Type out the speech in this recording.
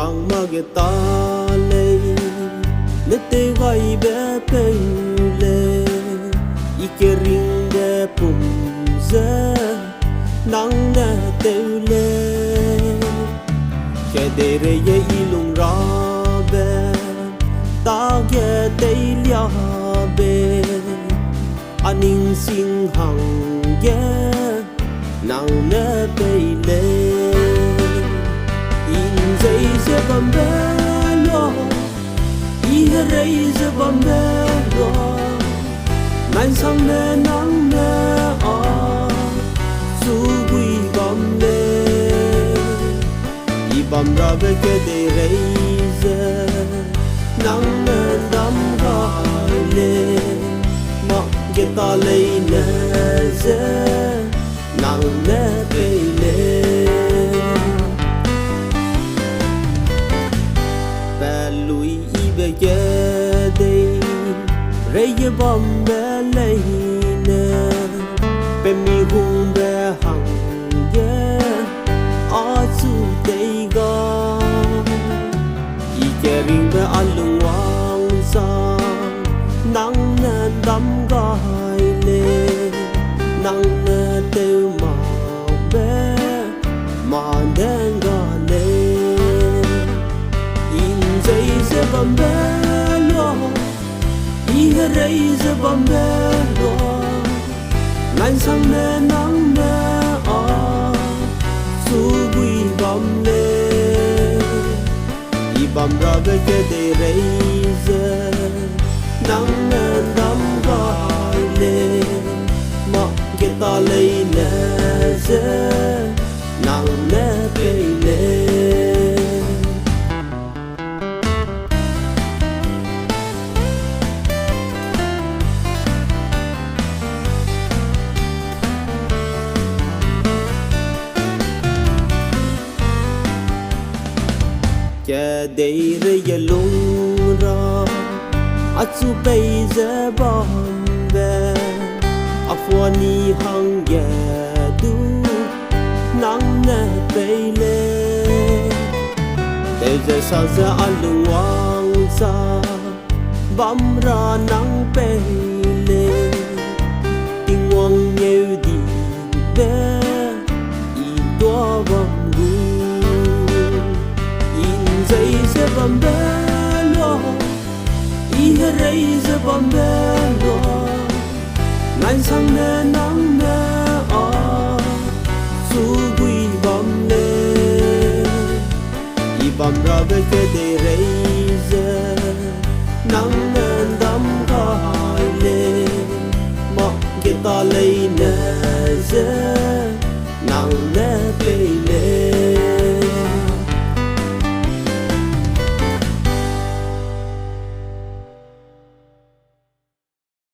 vang mà cái ta lê nết tê gai bé bê lê y kê ring bé bùm dê nắng nè tê lê kê đê rê yê y lung ra bé ta ghé tê lia bé anh in sinh hằng ghé nắng nè bê lê dây dây bầm bê lo, ý rây dây bầm bê lo, ngàn sang mê nắng mê à, su quy bầm lê, ý bầm ra về cái đề rây dây, nắng mê đắm gai lê, mặc cái ta lấy nè dây, nắng mê bê lê. Rây bom bé lấy nè bé mi hung bé hằng ghé ở su tây ga y kê ring bé ăn lung wang sa nắng nè đắm gai lê nắng nè têu màu bé mà đen ga lê in dây dây bom bé lo ý rây dây bầm bê lo ngàn sang mê nắng mê à su quy bầm lê ý bầm ra về cái đề rây dây nắng mê đắm gai lê mặc cái ta lấy nè dây nắng mê bê lê cha đây rây ya lung ra atu bay za bom be afwani hang ya du nang na bay le để giờ sao ra alung wang sa bam ra nang bay le tình wang nhiều đi be i tua bom dây bầm bê lo ý rây dây bầm bê lo